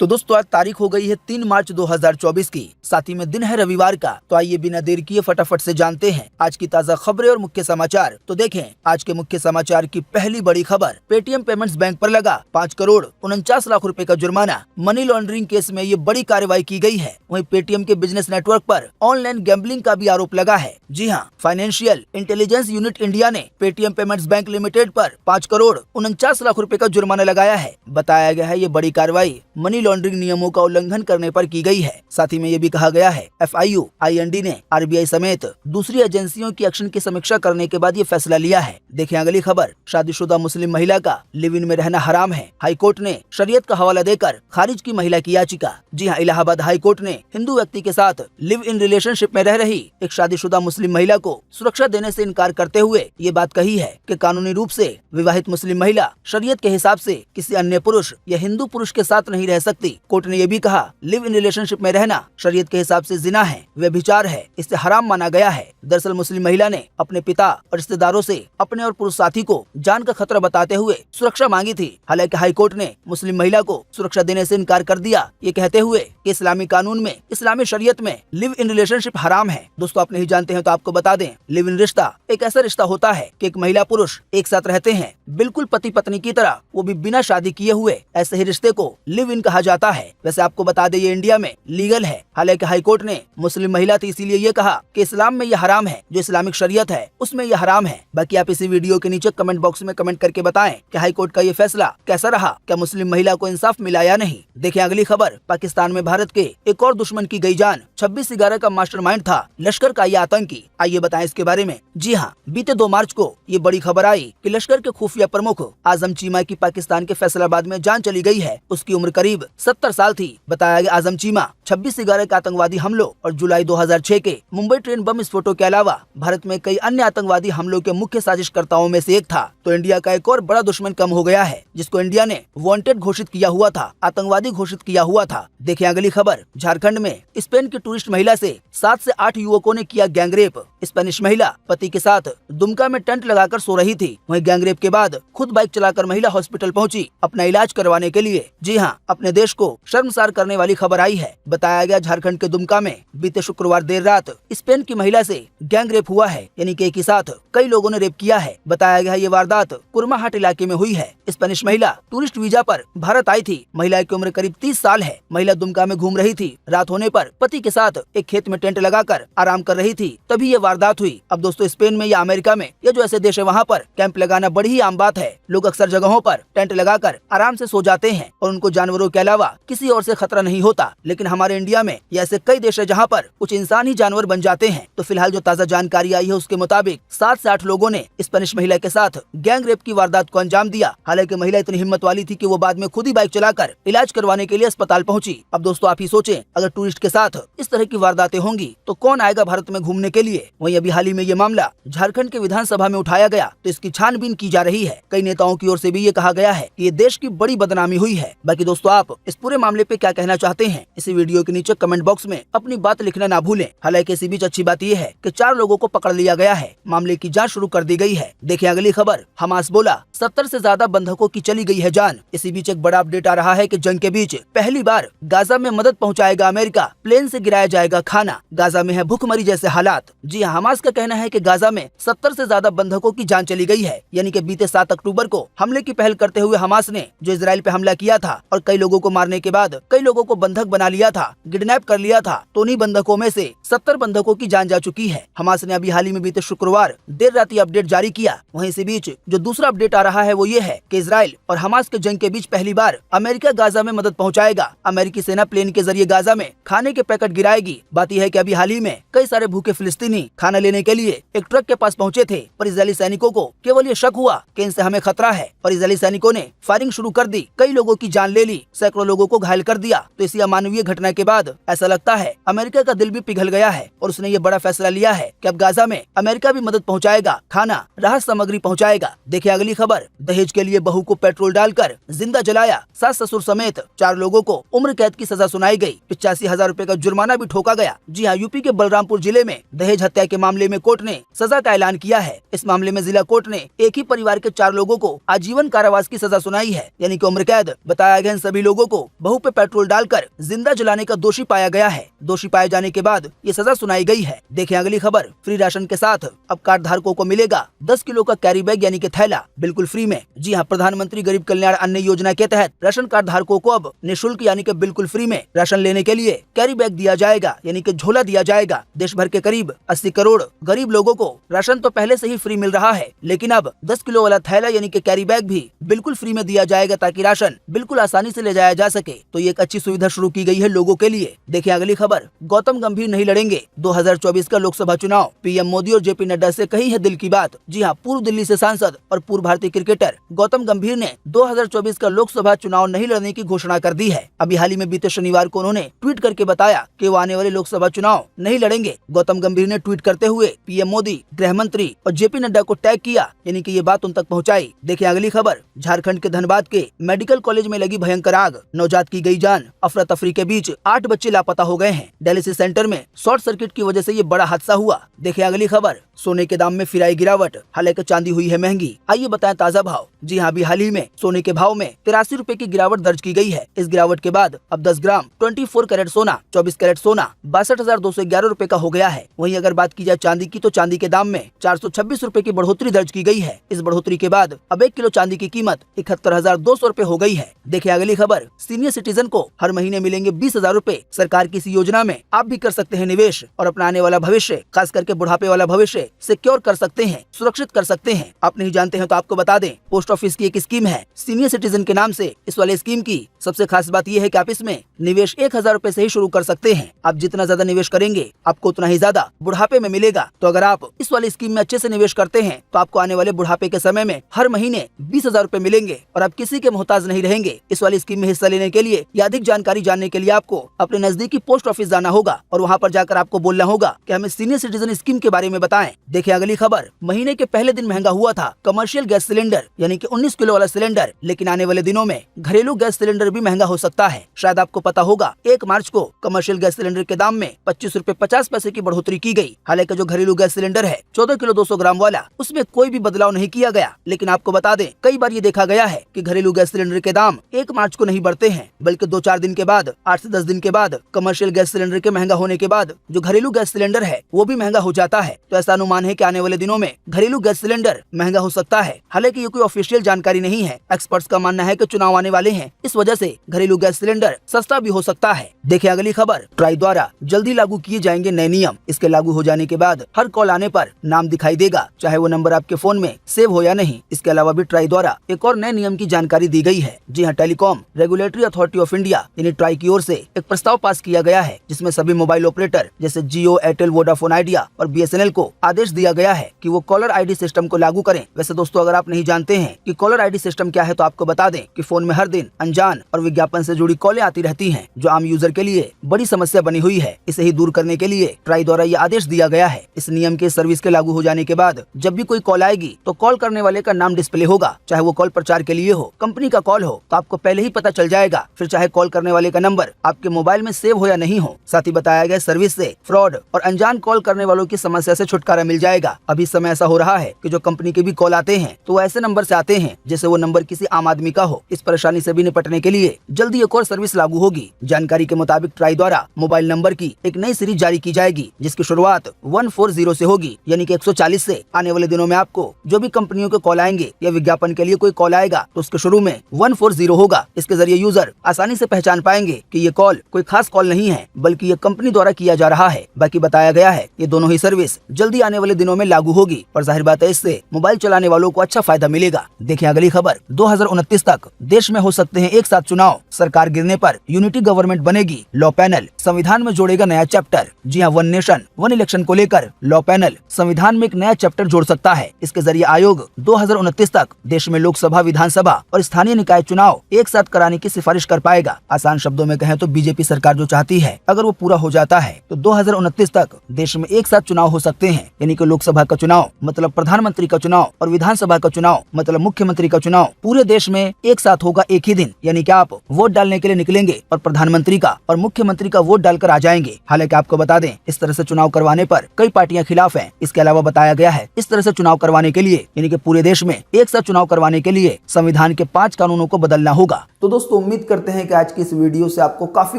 तो दोस्तों आज तारीख हो गई है 3 मार्च 2024 की, साथ ही में दिन है रविवार का। तो आइए बिना देर किए फटाफट से जानते हैं आज की ताज़ा खबरें और मुख्य समाचार। तो देखें आज के मुख्य समाचार की पहली बड़ी खबर, पेटीएम पेमेंट्स बैंक पर लगा 5 करोड़ 49 लाख रुपए का जुर्माना। मनी लॉन्ड्रिंग केस में ये बड़ी कार्रवाई की गई है। वहीं पेटीएम के बिजनेस नेटवर्क पर ऑनलाइन गैम्बलिंग का भी आरोप लगा है। जी हाँ, फाइनेंशियल इंटेलिजेंस यूनिट इंडिया ने पेटीएम पेमेंट्स बैंक लिमिटेड पर 5 करोड़ 49 लाख रुपए का जुर्माना लगाया है। बताया गया है ये बड़ी कार्रवाई मनी लॉन्ड्रिंग नियमों का उल्लंघन करने पर की गई है। साथ ही में ये भी कहा गया है FIU IND ने RBI समेत दूसरी एजेंसियों की एक्शन की समीक्षा करने के बाद ये फैसला लिया है। देखें अगली खबर, शादीशुदा मुस्लिम महिला का लिव इन में रहना हराम है। हाईकोर्ट ने शरीयत का हवाला देकर खारिज की महिला की याचिका। जी हाँ, इलाहाबाद हाईकोर्ट ने हिंदू व्यक्ति के साथ लिव इन रिलेशनशिप में रह रही एक शादीशुदा मुस्लिम महिला को सुरक्षा देने से इनकार करते हुए ये बात कही है कि कानूनी रूप से विवाहित मुस्लिम महिला शरीयत के हिसाब से किसी अन्य पुरुष या हिंदू पुरुष के साथ नहीं रह सकती। कोर्ट ने यह भी कहा लिव इन रिलेशनशिप में रहना शरीयत के हिसाब से जिना है, व्यभिचार है, इससे हराम माना गया है। दरअसल मुस्लिम महिला ने अपने पिता और रिश्तेदारों से अपने और पुरुष साथी को जान का खतरा बताते हुए सुरक्षा मांगी थी। हालांकि हाईकोर्ट ने मुस्लिम महिला को सुरक्षा देने से इनकार कर दिया, ये कहते हुए कि इस्लामी कानून में, इस्लामी शरीयत में लिव इन रिलेशनशिप हराम है। दोस्तों आप नहीं जानते हैं तो आपको बता दें, लिव इन रिश्ता एक ऐसा रिश्ता होता है कि एक महिला पुरुष एक साथ रहते हैं, बिल्कुल पति पत्नी की तरह, वो भी बिना शादी किए हुए। ऐसे ही रिश्ते को लिव इन कहा जाता है। वैसे आपको बता दें ये इंडिया में लीगल है। हालांकि हाईकोर्ट ने मुस्लिम महिला थी इसीलिए ये कहा कि इस्लाम में ये हराम है, जो इस्लामिक शरीयत है उसमें ये हराम है। बाकी आप इसी वीडियो के नीचे कमेंट बॉक्स में कमेंट करके बताएं कि हाईकोर्ट का ये फैसला कैसा रहा, क्या मुस्लिम महिला को इंसाफ मिला या नहीं। देखिए अगली खबर, पाकिस्तान में भारत के एक और दुश्मन की गई जान। 26/11 का मास्टरमाइंड था लश्कर का ये आतंकी। आइए बताएं इसके बारे में। जी हाँ, बीते 2 मार्च को ये बड़ी खबर आई कि लश्कर के खुफिया प्रमुख आजम चीमा की पाकिस्तान के फैसलाबाद में जान चली गई है। उसकी उम्र करीब 70 साल थी। बताया गया आजम चीमा 26/11 के आतंकवादी हमलों और जुलाई 2006 के मुंबई ट्रेन बम विस्फोटों के अलावा भारत में कई अन्य आतंकवादी हमलों के मुख्य साजिशकर्ताओं में से एक था। तो इंडिया का एक और बड़ा दुश्मन कम हो गया है, जिसको इंडिया ने वांटेड घोषित किया हुआ था, आतंकवादी घोषित किया हुआ था। देखिए अगली खबर, झारखंड में स्पेन की टूरिस्ट महिला से 7 से 8 युवकों ने किया गैंगरेप। स्पेनिश महिला पति के साथ दुमका में टेंट लगाकर सो रही थी। वहीं गैंगरेप के बाद खुद बाइक चलाकर महिला हॉस्पिटल पहुंची अपना इलाज करवाने के लिए। जी हाँ, अपने देश को शर्मसार करने वाली खबर आई है। बताया गया झारखंड के दुमका में बीते शुक्रवार देर रात स्पेन की महिला से गैंगरेप हुआ है, यानी कि एक ही साथ कई लोगों ने रेप किया है। बताया गया ये वारदात कुर्माहाट इलाके में हुई है। स्पेनिश महिला टूरिस्ट वीजा पर भारत आई थी। महिला की उम्र करीब 30 साल है। महिला दुमका में घूम रही थी। रात होने पर पति के साथ एक खेत में टेंट लगाकर आराम कर रही थी, तभी ये वारदात हुई। अब दोस्तों स्पेन में या अमेरिका में या जो ऐसे देश है वहाँ पर कैंप लगाना बड़ी ही आम बात है। लोग अक्सर जगहों पर टेंट लगाकर आराम से सो जाते हैं और उनको जानवरों के अलावा किसी और से खतरा नहीं होता। लेकिन हमारे इंडिया में ऐसे कई देश है जहाँ पर कुछ इंसान ही जानवर बन जाते हैं। तो फिलहाल जो ताज़ा जानकारी आई है उसके मुताबिक 7 से 8 लोगों ने स्पेनिश महिला के साथ गैंग रेप की वारदात को अंजाम दिया। हालांकि महिला इतनी हिम्मत वाली थी कि वो बाद में खुद ही बाइक चलाकर इलाज करवाने के लिए अस्पताल पहुंची। अब दोस्तों आप ही सोचें, अगर टूरिस्ट के साथ इस तरह की वारदातें होंगी तो कौन आएगा भारत में घूमने के लिए। वहीं अभी हाल ही में ये मामला झारखंड के विधानसभा में उठाया गया तो इसकी छानबीन की जा रही है। कई नेताओं की ओर से भी ये कहा गया है कि ये देश की बड़ी बदनामी हुई है। बाकी दोस्तों आप इस पूरे मामले पे क्या कहना चाहते हैं, इसी वीडियो के नीचे कमेंट बॉक्स में अपनी बात लिखना ना भूलें। हालांकि इसी बीच अच्छी बात यह है कि 4 लोगों को पकड़ लिया गया है। मामले की जांच शुरू कर दी गई है। देखिए अगली खबर, हमास बोला 70 से ज्यादा बंधकों की चली गई है जान। इसी बीच एक बड़ा अपडेट आ रहा है कि जंग के बीच पहली बार गाजा में मदद पहुंचाएगा अमेरिका। प्लेन से गिराया जाएगा खाना। गाजा में है भूखमरी जैसे हालात। जी हाँ, हमास का कहना है कि गाजा में 70 से ज्यादा बंधकों की जान चली गई है। यानी कि बीते 7 अक्टूबर को हमले की पहल करते हुए हमास ने जो इजराइल पे हमला किया था और कई लोगों को मारने के बाद कई लोगों को बंधक बना लिया था, किडनैप कर लिया था, तो उन्हीं बंधकों में से 70 बंधकों की जान जा चुकी है। हमास ने अभी हाल ही में बीते शुक्रवार देर रात ये अपडेट जारी किया। वहीं इसी बीच जो दूसरा अपडेट आ रहा है वो ये है कि इजराइल और हमास के जंग के बीच पहली बार अमेरिका गाजा में मदद पहुंचाएगा। अमेरिकी सेना प्लेन के जरिए गाजा में खाने के पैकेट गिराएगी। बात यह है कि अभी हाल ही में कई सारे भूखे फिलिस्तीनी खाना लेने के लिए एक ट्रक के पास पहुंचे थे, पर इजरायली सैनिकों को केवल ये शक हुआ कि इनसे हमें खतरा है और इजरायली सैनिकों ने फायरिंग शुरू कर दी। कई लोगों की जान ले ली, सैकड़ों लोगों को घायल कर दिया। तो इसी अमानवीय घटना के बाद ऐसा लगता है अमेरिका का दिल भी पिघल गया है और उसने ये बड़ा फैसला लिया है कि अब गाजा में अमेरिका भी मदद पहुंचाएगा, खाना, राहत सामग्री पहुंचाएगा। देखिए अगली खबर, दहेज के लिए बहू को पेट्रोल डालकर जिंदा जलाया, सास ससुर समेत 4 लोगों को उम्र कैद की सजा सुनाई गई। 85,000 रुपए का जुर्माना भी ठोका गया। जी हाँ, यूपी के बलरामपुर जिले में दहेज हत्या के मामले में कोर्ट ने सजा का ऐलान किया है। इस मामले में जिला कोर्ट ने एक ही परिवार के 4 लोगों को आजीवन कारावास की सजा सुनाई है, यानी कि उम्र कैद। बताया गया इन सभी लोगों लोगों को बहू पे पेट्रोल डालकर जिंदा जलाने का दोषी पाया गया है। दोषी पाए जाने के बाद ये सजा सुनाई गई है। देखें अगली खबर। फ्री राशन के साथ अब कार्ड धारकों को मिलेगा 10 किलो का कैरी बैग यानी कि थैला बिल्कुल फ्री में। जी हाँ, प्रधानमंत्री गरीब कल्याण अन्न योजना के तहत राशन कार्ड धारकों को अब निःशुल्क यानी कि बिल्कुल फ्री में राशन लेने के लिए कैरी बैग दिया जाएगा यानी कि झोला दिया जाएगा। देश भर के करीब 80 करोड़ गरीब लोगों को राशन तो पहले से ही फ्री मिल रहा है, लेकिन अब 10 किलो वाला थैला यानी कि कैरी बैग भी बिल्कुल फ्री में दिया जाएगा ताकि राशन बिल्कुल आसानी से ले जाया जा सके। तो ये एक अच्छी सुविधा शुरू की गई है लोगों के लिए। देखिए अगली खबर। गौतम गंभीर नहीं लड़ेंगे 2024 का लोकसभा चुनाव। पीएम मोदी और जेपी नड्डा से कही है दिल की बात। जी हाँ, पूर्व दिल्ली से सांसद और पूर्व भारतीय क्रिकेटर गौतम गंभीर ने 2024 का लोकसभा चुनाव नहीं लड़ने की घोषणा कर दी है। अभी हाल ही में बीते शनिवार को उन्होंने ट्वीट करके बताया कि वो आने वाले लोकसभा चुनाव नहीं लड़ेंगे। गौतम गंभीर ने ट्वीट करते हुए पीएम मोदी, गृह मंत्री और जेपी नड्डा को टैग किया, यानी कि ये बात उन तक पहुंचाई। देखिए अगली खबर। झारखंड के धनबाद के मेडिकल कॉलेज में लगी भयंकर आग, नवजात की गई जान। अफरा तफरी के बीच 8 बच्चे लापता हो गए हैं। डायलिसिस सेंटर में शॉर्ट सर्किट की वजह से ये बड़ा हादसा हुआ। देखिए अगली खबर। सोने के दाम में फिर आई गिरावट, हालांकि चांदी हुई है महंगी। आइए बताएं ताजा भाव। जी हाँ, अभी हाल ही में सोने के भाव में 83 रुपए की गिरावट दर्ज की गई है। इस गिरावट के बाद अब 10 ग्राम 24 कैरेट सोना, 24 कैरेट सोना 62,211 रुपए का हो गया है। वहीं अगर बात की जाए चांदी की, तो चांदी के दाम में 426 रुपए की बढ़ोतरी दर्ज की गई है। इस बढ़ोतरी के बाद अब 1 किलो चांदी की कीमत 71,200 रुपए हो गई है। देखिए अगली खबर। सीनियर सिटीजन को हर महीने मिलेंगे 20,000 रुपए। सरकार की इस योजना में आप भी कर सकते हैं निवेश और अपना आने वाला भविष्य, खास करके बुढ़ापे वाला भविष्य सिक्योर कर सकते हैं, सुरक्षित कर सकते हैं। आप नहीं जानते हैं तो आपको बता दें, पोस्ट ऑफिस की एक स्कीम है सीनियर सिटीजन के नाम से। इस वाले स्कीम की सबसे खास बात यह है कि आप इसमें निवेश 1,000 रुपए से ही शुरू कर सकते हैं। आप जितना ज्यादा निवेश करेंगे आपको उतना ही ज्यादा बुढ़ापे में मिलेगा। तो अगर आप इस वाली स्कीम में अच्छे से निवेश करते हैं तो आपको आने वाले बुढ़ापे के समय में हर महीने 20,000 रुपए मिलेंगे और आप किसी के मोहताज नहीं रहेंगे। इस वाली स्कीम में हिस्सा लेने के लिए या अधिक जानकारी जानने के लिए आपको अपने नजदीकी पोस्ट ऑफिस जाना होगा और वहाँ पर जाकर आपको बोलना होगा कि हमें सीनियर सिटीजन स्कीम के बारे में बताएं। देखिए अगली खबर। महीने के पहले दिन महंगा हुआ था कमर्शियल गैस सिलेंडर यानी कि 19 किलो वाला सिलेंडर, लेकिन आने वाले दिनों में घरेलू गैस सिलेंडर भी महंगा हो सकता है। शायद आपको पता होगा 1 मार्च को कमर्शियल गैस सिलेंडर के दाम में 25 रुपए 50 पैसे की बढ़ोतरी की गई। हालांकि जो घरेलू गैस सिलेंडर है 14 किलो 200 ग्राम वाला, उसमें कोई भी बदलाव नहीं किया गया। लेकिन आपको बता दें, कई बार ये देखा गया है कि घरेलू गैस सिलेंडर के दाम 1 मार्च को नहीं बढ़ते हैं, बल्कि 2-4 दिन के बाद, 8 से 10 दिन के बाद कमर्शियल गैस सिलेंडर के महंगा होने के बाद जो घरेलू गैस सिलेंडर है वो भी महंगा हो जाता है। तो ऐसा अनुमान है कि आने वाले दिनों में घरेलू गैस सिलेंडर महंगा हो सकता है। हालांकि ये कोई ऑफिशियल जानकारी नहीं है। एक्सपर्ट्स का मानना है कि चुनाव आने वाले हैं, इस वजह से घरेलू गैस सिलेंडर सस्ता भी हो सकता है। देखिए अगली खबर। ट्राई द्वारा जल्दी लागू किए जाएंगे नए नियम। इसके लागू हो जाने के बाद हर कॉल आने पर नाम दिखाई देगा, चाहे वो नंबर आपके फोन में सेव हो या नहीं। इसके अलावा भी ट्राई द्वारा एक और नए नियम की जानकारी दी गई है। जी हाँ, telecom regulatory authority of India यानी ट्राई की ओर से एक प्रस्ताव पास किया गया है, जिसमें सभी मोबाइल ऑपरेटर जैसे जियो, एयरटेल, वोडाफोन आइडिया और BSNL को आदेश दिया गया है कि वो कॉलर आईडी सिस्टम को लागू करें। वैसे दोस्तों, अगर आप नहीं जानते हैं कि कॉलर आईडी सिस्टम क्या है तो आपको बता दें कि फोन में हर दिन अनजान और विज्ञापन से जुड़ी कॉलें आती रहती हैं, जो आम यूजर के लिए बड़ी समस्या बनी हुई है। इसे ही दूर करने के लिए ट्राई द्वारा ये आदेश दिया गया है। इस नियम के सर्विस के लागू हो जाने के बाद जब भी कोई कॉल आएगी तो कॉल करने वाले का नाम डिस्प्ले होगा, चाहे वो कॉल प्रचार के लिए हो, कंपनी का कॉल हो, तो आपको पहले ही पता चल जाएगा। फिर चाहे कॉल करने वाले का नंबर आपके मोबाइल में सेव हो या नहीं हो। साथ ही बताया गया सर्विस से फ्रॉड और अनजान कॉल करने वालों की समस्या से छुटकारा मिल जाएगा। अभी समय ऐसा हो रहा है कि जो कंपनी के भी कॉल आते हैं तो ऐसे नंबर से आते हैं जैसे वो नंबर किसी आम आदमी का हो। इस परेशानी से भी निपटने के लिए जल्दी एक और सर्विस लागू होगी। जानकारी के मुताबिक ट्राई द्वारा मोबाइल नंबर की एक नई सीरीज जारी की जाएगी, जिसकी शुरुआत 140 से होगी, यानी कि 140 से। आने वाले दिनों में आपको जो भी कंपनियों के कॉल आएंगे या विज्ञापन के लिए कोई कॉल आएगा तो उसके शुरू में 140 होगा। इसके जरिए यूजर आसानी से पहचान पाएंगे कि ये कॉल कोई खास कॉल नहीं है, बल्कि ये कंपनी द्वारा किया जा रहा है। बाकी बताया गया है ये दोनों ही सर्विस जल्दी आने वाले दिनों में लागू होगी और जाहिर बात है इससे मोबाइल चलाने वालों को अच्छा फायदा मिलेगा। देखिए अगली खबर। 2029 तक देश में हो सकते हैं एक साथ चुनाव। सरकार गिरने पर यूनिटी गवर्नमेंट बनेगी। लॉ पैनल संविधान में जोड़ेगा नया चैप्टर। जी हाँ, 1 नेशन 1 इलेक्शन को लेकर लॉ पैनल संविधान में एक नया चैप्टर जोड़ सकता है। इसके जरिए आयोग 2029 तक देश में लोकसभा, विधानसभा और स्थानीय निकाय चुनाव एक साथ कराने की सिफारिश कर पाएगा। आसान शब्दों में कहें तो बीजेपी सरकार जो चाहती है, अगर वो पूरा हो जाता है तो 2029 तक देश में एक साथ चुनाव हो सकते हैं। यानी कि लोकसभा का चुनाव मतलब प्रधानमंत्री का चुनाव और विधानसभा का चुनाव मतलब मुख्यमंत्री का चुनाव पूरे देश में एक साथ होगा एक ही दिन। यानी कि आप वोट डालने के लिए निकलेंगे और प्रधानमंत्री का और मुख्यमंत्री का वोट डालकर आ जाएंगे। हालांकि आपको बता दें, इस तरह से चुनाव करवाने पर कई पार्टियां खिलाफ हैं। इसके अलावा बताया गया है इस तरह से चुनाव करवाने के लिए, यानी कि पूरे देश में एक साथ चुनाव करवाने के लिए संविधान के 5 कानूनों को बदलना होगा। तो दोस्तों दोस्तों उम्मीद करते हैं कि आज की इस वीडियो से आपको काफ़ी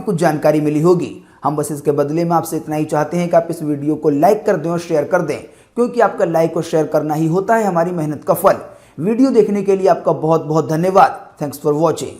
कुछ जानकारी मिली होगी। हम बस इसके बदले में आपसे इतना ही चाहते हैं कि आप इस वीडियो को लाइक कर दें और शेयर कर दें, क्योंकि आपका लाइक और शेयर करना ही होता है हमारी मेहनत का फल। वीडियो देखने के लिए आपका बहुत बहुत धन्यवाद। Thanks for watching.